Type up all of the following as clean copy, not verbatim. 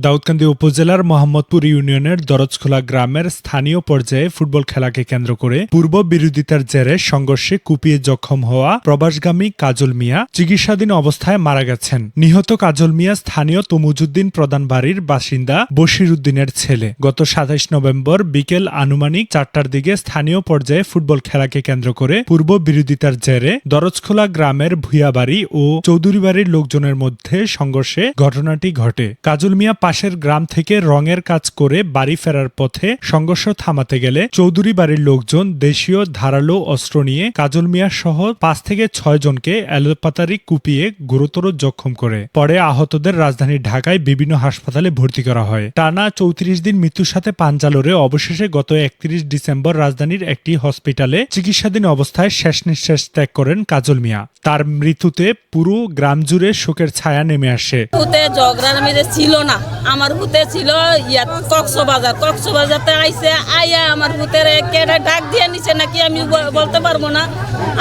দাউদকান্দি উপজেলার মোহাম্মদপুর ইউনিয়নের দরজখোলা গ্রামের স্থানীয় পর্যায়ে ফুটবল খেলাকে কেন্দ্র করে পূর্ব বিরোধিতার জেরে সংঘর্ষে কুপিয়ে জখম হওয়া প্রবাসগামী কাজল মিয়া চিকিৎসাধীন অবস্থায় মারা গেছেন। নিহত কাজল মিয়া স্থানীয় তমুজউদ্দিন প্রধান বাড়ির বাসিন্দা বশির উদ্দিনের ছেলে। গত ২৭ নভেম্বর বিকেল আনুমানিক ৪টার দিকে স্থানীয় পর্যায়ে ফুটবল খেলাকে কেন্দ্র করে পূর্ব বিরোধিতার জেরে দরজখোলা গ্রামের ভুইয়াবাড়ি ও চৌধুরী বাড়ির লোকজনের মধ্যে সংঘর্ষে ঘটনাটি ঘটে। কাজল মিয়া পাশের গ্রাম থেকে রঙের কাজ করে বাড়ি ফেরার পথে সংঘর্ষ থামাতে গেলে চৌধুরী বাড়ির লোকজন দেশীয় ধারালো অস্ত্র নিয়ে কাজল মিয়া সহ ৫ থেকে ৬ জনকে এলোপাতাড়ি কুপিয়ে গুরুতর জখম করে। পরে আহতদের রাজধানী ঢাকায় বিভিন্ন হাসপাতালে ভর্তি করা হয়। টানা ৩৪ দিন মৃত্যুর সাথে পাঞ্জা লড়ে অবশেষে গত ৩১ ডিসেম্বর রাজধানীর একটি হসপিটালে চিকিৎসাধীন অবস্থায় শেষ নিঃশ্বাস ত্যাগ করেন কাজল মিয়া। তার মৃত্যুতে পুরো গ্রাম জুড়ে শোকের ছায়া নেমে আসে। ছিল না, আমার হুতে ছিল কক্সবাজারতে আইসে আইয়া আমার হুতের কেডা ডাক দিয়ে নিছে নাকি আমি বলতে পারবো না।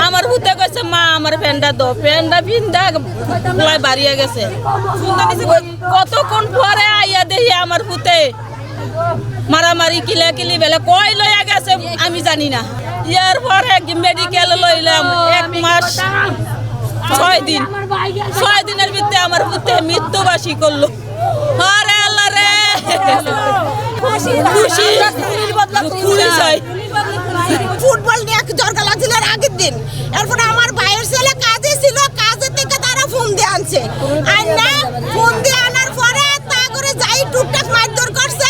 আমার হুতে কইছে মা আমার ফ্যানটা দো, ফ্যানটা ভিন্দা বাড়িয়ে গেছে। কতক্ষণ পরে আইয়া দেখি আমার হুতে মারামারি কিলাকিলি বেলা কই লইয়া গেছে আমি জানি না। ইয়ার পরে মেডিকেল লইলাম ১ মাস ৬ দিন, ৬ দিনের ভিতরে আমার হুতে মৃত্যুবাসী করলো। আরে আল্লাহ রে, ফুটবল নিয়ে দরকার লাগছিল আগের দিন। এরপরে আমার ভাইয়ের ছেলে কাজে ছিল, কাজে থেকে তারা ফোন দিয়ে আনছে। ফোন দিয়ে আনার পরে তা করে যাই টুকটাক মারধর করছে।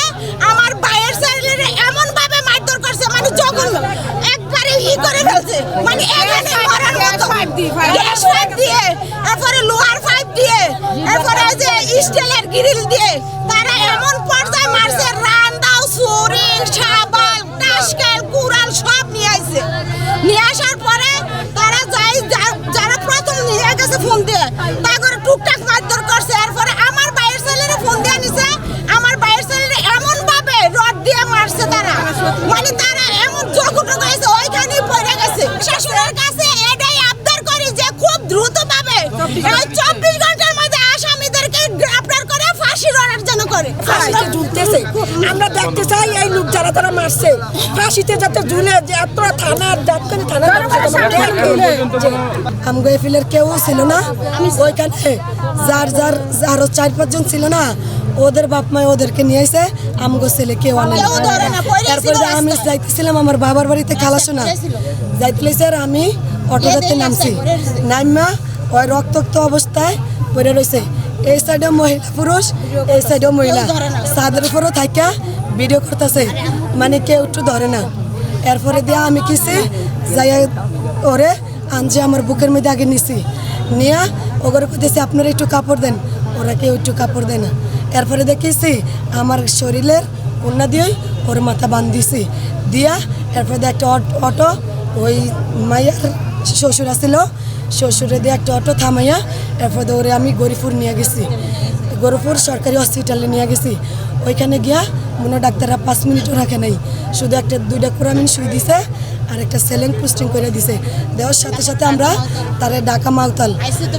আমার ভাইয়ের ছেলে এমন ভাবে মারধর করছে, মানে জঘন্য একবারে ই করে ফেলছে, মানে এখানে মরার মতো গ্যাস পাইপ দিয়ে, এরপরে লোহার পাইপ দিয়ে, এরপরে যে স্টিলের গ্রিল দিয়ে তারা এমন পর্যায়ে মারছে। রান দাও, ছুরি, শাবল, টাসকেল, কুড়াল সব নিয়ে আসছে। নিয়ে আসার পরে তারা যাই যারা প্রথম নিয়ে গেছে ফোন দিয়ে তা করে টুকটাক মারধর করছে। এরপরে আমার ভাইয়ের ছেলেরা ফোন দিয়ে নিছে। আমার ভাইয়ের ছেলেরা এমন ভাবে রড দিয়ে মারছে তারা, মানে তারা এমন জঘন্য করেছে ওইখানেই পড়ে গেছে। শাশুড়ির কাছে এটাই আবদার করি যে খুব দ্রুত ভাবে ২৪ ঘন্টার মধ্যে আসামিদেরকে গ্রেফতার করে ফাঁসির অর্ডার যেন করে। ফাঁসিতে ঝুলতেছে, আমরা দেখতে চাই এই লোক যারা তারা মারছে ফাঁসিতে যাতে ঝুলে, যে এতটা থানার ডাক্তারি থানা আমগো এফিলের কেউ ছিল না ওইখানে। যার আরো ৪-৫ জন ছিল না, ওদের বাপ মা ওদেরকে নিয়ে এসে আমগো ছেলে কেউ আনে। তারপরে আমি যাইতেছিলাম আমার বাবার বাড়িতে খালাসোনা যাইতে স্যার, আমি অটোতে নামছি। নাইমা ওই রক্তাক্ত অবস্থায় পড়ে রয়েছে। এই সাইডে মহিলা পুরুষ, এই সাইডেও মহিলা, চাঁদের উপরও থাকা ভিডিও করতেছে, মানে কেউ একটু ধরে না। এরপরে দিয়ে আমি কিছি যাই ওরে আনছে আমার বুকের মধ্যে আগে নিছি, নিয়ে ওগুলো করতেছি আপনারা একটু কাপড় দেন, ওরা কেউ একটু কাপড় দেয় না। এরপরে দেখেছি আমার শরীরের কন্যা দিয়ে ওর মাথা বান্ধিছি দিয়া, এরপরে দিয়ে একটা অটো ওই মাইয়ার শ্বশুর আসছিল, শ্বশুরে দিয়ে একটা অটো থামাইয়া এরপরে ওরে আমি গরিপুর নিয়ে গেছি, গরিপুর সরকারি হসপিটালে নিয়ে গেছি। ওইখানে গিয়া মনে ডাক্তাররা 5 মিনিটও রাখে নাই, শুধু 2টা কোরামিন শুই দিছে আর একটা সেলেন পুস্টিং করে দিছে। দেওয়ার সাথে সাথে আমরা তারে ঢাকা মাউতাল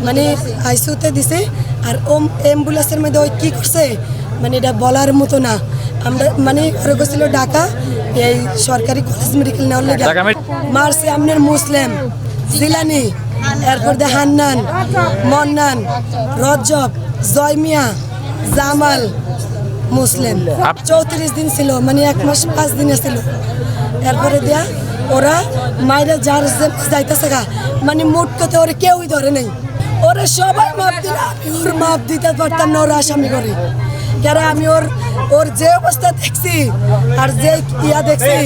মানে আইসিউতে দিছে। আর অ্যাম্বুলেন্সের মধ্যে ওই কী করছে মানে এটা বলার মতো না। আমরা মানে ওরা গেছিল ঢাকা এই সরকারি কলেজ মেডিকেল নেওয়ার লেগে মারছে আপনার মুসলিম জিলানি, এরপর দিয়ে হান্নান, মন্নান, রজব, জয়মিয়া, জামাল মুসলিম। 34 দিন ছিল, মানে 1 মাস 5 দিনে ছিল। এরপরে দিয়া ওরা মায়েরা যার যাইতেছে গা, মানে মোট কথা ওরা কেউই ধরে নেই। ওরা সবাই মাপ দিলে আমি ওর মাপ দিতে পারতাম না, ওরা আসামি করে কেন আমি ওর যে অবস্থা দেখছি আর যে ইয়া দেখছি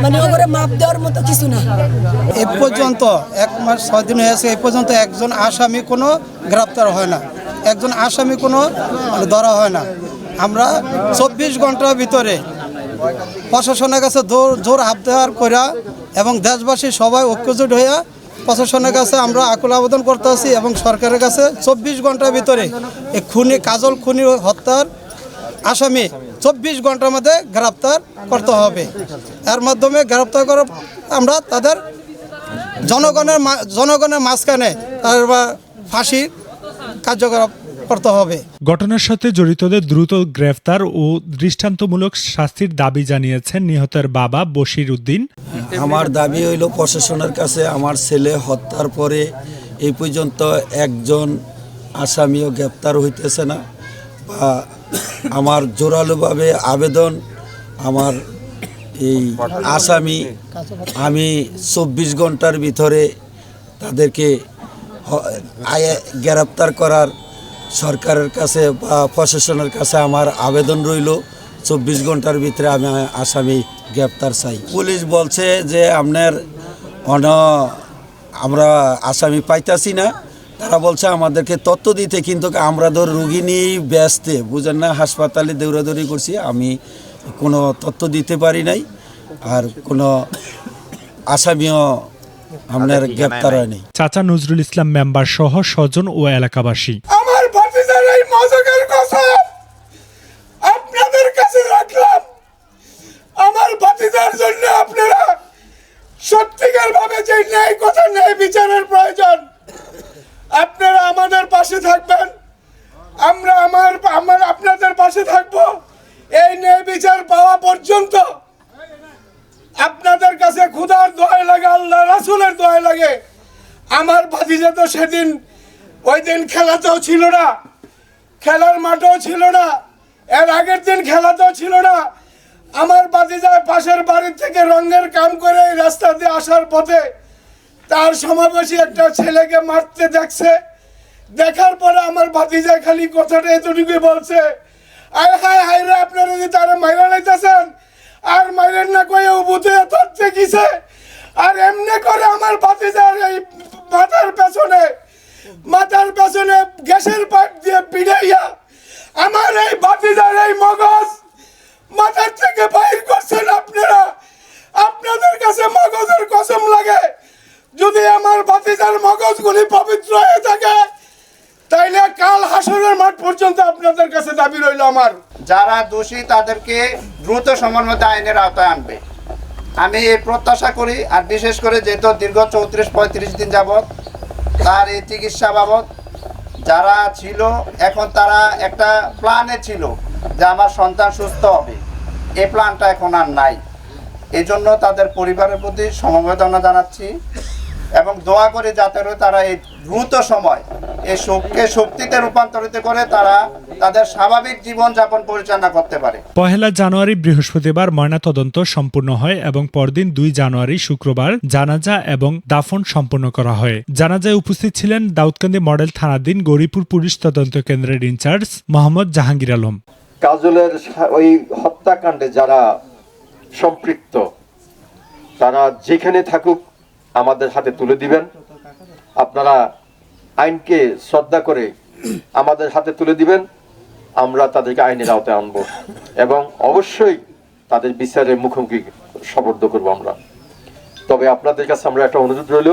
মানে ওরে মাপ দেওয়ার মতো কিছু না। এ পর্যন্ত 1 মাস 6 দিন হয়েছে, এই পর্যন্ত একজন আসামি কোনো গ্রেপ্তার হয় না, একজন আসামি কোনো ধরা হয় না। আমরা 24 ঘন্টার ভিতরে প্রশাসনের কাছে জোর হাত দেওয়ার কইরা এবং দেশবাসী সবাই ঐক্যজোট হইয়া প্রশাসনের কাছে আমরা আকুল আবেদন করতে আছি এবং সরকারের কাছে 24 ঘন্টার ভিতরে এই কাজল খুনি হত্যার আসামি 24 ঘন্টার মধ্যে গ্রেপ্তার করতে হবে। এর মাধ্যমে গ্রেপ্তার করে আমরা তাদের জনগণের মাঝখানে তার ফাঁসি কার্যকর করতে হবে। ঘটনার সাথে জড়িতদের দ্রুত গ্রেফতার ও দৃষ্টান্তমূলক শাস্তির দাবি জানিয়েছেন নিহতের বাবা বশির উদ্দিন। আমার দাবি হইল প্রশাসনের কাছে আমার ছেলে হত্যার পরে এই পর্যন্ত একজন আসামিও গ্রেপ্তার হইতেছে না, বা আমার জোরালোভাবে আবেদন আমার এই আসামি আমি 24 ঘন্টার ভিতরে তাদেরকে গ্রেপ্তার করার সরকারের কাছে বা প্রশাসনের কাছে আমার আবেদন রইল। 24 ঘন্টার ভিতরে আমি আসামি গ্রেপ্তার চাই। পুলিশ বলছে যে আমরা আসামি পাইতাছি না, তারা বলছে আমাদেরকে তথ্য দিতে, কিন্তু আমরা রুগী নিয়েই ব্যস্ত, বুঝেন না, হাসপাতালে দৌড়াদৌড়ি করছি, আমি কোনো তথ্য দিতে পারি নাই, আর কোনো আসামিও আপনার গ্রেপ্তার হয়নি। চাচা নজরুল ইসলাম মেম্বার সহ স্বজন ও এলাকাবাসী আমার ভাতিজার এই মজকের কসম আপনাদের কাছে রাখলাম। আমার ভাতিজার জন্য আপনারা সত্যিকার ভাবে যে ন্যায় কথা, ন্যায় বিচারের প্রয়োজন, আপনারা আমাদের পাশে থাকবেন, আমরা আপনাদের পাশে থাকব। এই ন্যায় বিচার পাওয়া পর্যন্ত আপনাদের কাছে খোদার দোহাই লাগে, আল্লাহ রাসূলের দোহাই লাগে। আমার ভাতিজা তো সেদিন ওই দিন খেলাতেও ছিল না, খেলার মাঠেও ছিল না, এর আগের দিন খেলাতেও ছিল না। আমার ভাতিজা পাশের বাড়ি থেকে রঙের কাম করে এই রাস্তা দিয়ে আসার পথে তার সমাবেশী একটা ছেলেকে মারতে দেখছে। দেখার পরে আমার ভাতিজা খালি কথাটা এতটুকুই বলছে, আয় হায় হায় রে, আপনারা যদি তারা মাইরা লাইতেছেন আর মাইরেন না কয়ে উবুতে ধরতে গেছে। আর এমনি করে আমার ভাতিজার এই মাথার পেছনে গ্যাসের পাইপ দিয়ে পিড়াইয়া আমার এই ভাতিজার এই মগজ মাথার থেকে বাইর করছেন আপনারা। আপনাদের কাছে মগজের কসম লাগে, যদি আমার ভাতিজার মগজগুলি পবিত্র হয়ে থাকে তাইলে কাল হাসরের মাঠ পর্যন্ত আপনাদের কাছে দাবি রইল আমার। যারা দোষী তাদেরকে দ্রুত সময়ের মধ্যে আইনের আওতায় আনবে, আমি এই প্রত্যাশা করি। আর বিশেষ করে যেহেতু দীর্ঘ 34-35 দিন যাবৎ তার এই চিকিৎসা বাবদ যারা ছিল, এখন তারা একটা প্ল্যানে ছিল যে আমার সন্তান সুস্থ হবে, এই প্ল্যানটা এখন আর নাই। এই জন্য তাদের পরিবারের প্রতি সমবেদনা জানাচ্ছি এবং দোয়া করি যাতে তারা এই দ্রুত সময় এই শোককে শক্তিতে রূপান্তরিত করে তারা তাদের স্বাভাবিক জীবনযাপন পরিচালনা করতে পারে। 1 জানুয়ারি বৃহস্পতিবার ময়নাতদন্ত সম্পূর্ণ হয় এবং পরদিন 2 জানুয়ারি শুক্রবার জানাজা এবং দাফন সম্পন্ন করা হয়। জানাজায় উপস্থিত ছিলেন দাউদকান্দি মডেল থানাধীন গৌরীপুর পুলিশ তদন্ত কেন্দ্রের ইনচার্জ মোহাম্মদ জাহাঙ্গীর আলম। কাজলের ওই হত্যাকাণ্ডে যারা সম্পৃক্ত তারা যেখানে থাকুক আমাদের হাতে তুলে দিবেন। আপনারা আইনকে শ্রদ্ধা করে আমাদের হাতে তুলে দিবেন, আমরা তাদেরকে আইনের আওতায় আনবো এবং অবশ্যই তাদের বিচারের মুখোমুখি সমর্থ করবো আমরা। তবে আপনাদের কাছে আমরা একটা অনুরোধ রইল,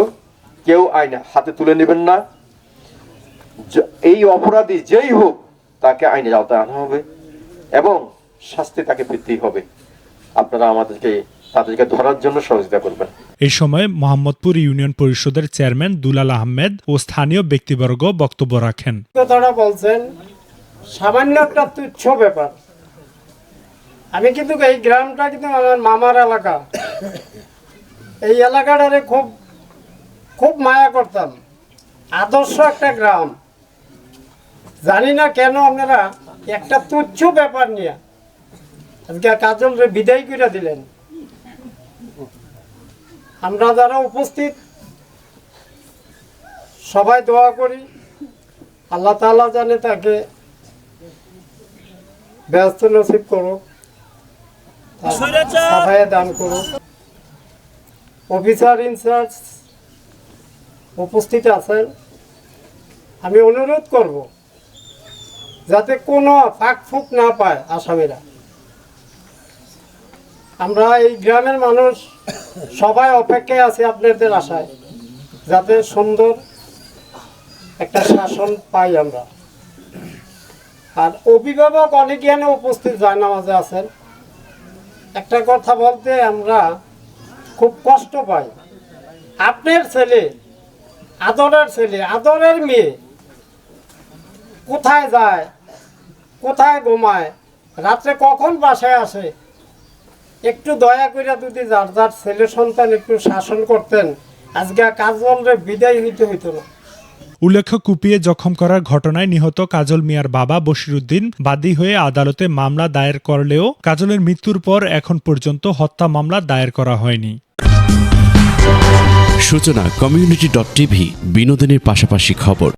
কেউ আইন হাতে তুলে নেবেন না। এই অপরাধী যেই হোক তাকে আইনের আওতায় আনা হবে এবং শাস্তি তাকে পেতেই হবে। আপনারা তাদেরকে ধরার জন্য সহযোগিতা করবেন। এই সময় মোহাম্মদপুর ইউনিয়ন পরিষদের চেয়ারম্যান দুলাল আহমেদ ও স্থানীয় ব্যক্তিবর্গ বক্তব্য রাখেন। কথাটা বলছেন সামান্য একটা তুচ্ছ ব্যাপার। আমি কিন্তু এই গ্রামটা কিন্তু আমার মামার এলাকা, এই এলাকাটারে খুব খুব মায়া করতাম, আদর্শ একটা গ্রাম। জানি না কেন আপনারা একটা তুচ্ছ ব্যাপার নিয়ে আজকে কাজলরে বিদায় করে দিলেন। আমরা যারা উপস্থিত সবাই দোয়া করি আল্লাহ তাআলা জানে তাকে ব্যস্ত নসিব করুক, সাফায়ে দান করুক। অফিসার ইনচার্জ উপস্থিত আছেন, আমি অনুরোধ করব যাতে কোনো ফাঁকফুক না পায় আসামিরা। আমরা এই গ্রামের মানুষ সবাই অপেক্ষায় আছি আপনাদের আশায়, যাতে সুন্দর একটা শাসন পাই আমরা। আর অভিভাবক অনেকে এখানে উপস্থিত জায়নামাজে আছেন। একটা কথা বলতে আমরা খুব কষ্ট পাই। আপনার ছেলে, আদরের ছেলে, আদরের মেয়ে কোথায় যায়, কোথায় ঘুমায়, রাত্রে কখন বাসায় আসে, একটু দয়া করে যদি যার যার ছেলে সন্তান একটু শাসন করতেন, আজকে কাজলরে বিদায় হইতে হইতো না। উল্লেখ্য, কুপিয়ে জখম করার ঘটনায় নিহত কাজল মিয়ার বাবা বশিরউদ্দিন বাদী হয়ে আদালতে মামলা দায়ের করলেও কাজলের মৃত্যুর পর এখন পর্যন্ত হত্যা মামলা দায়ের করা হয়নি। সূচনা community.tv, বিনোদনের পাশাপাশি খবর।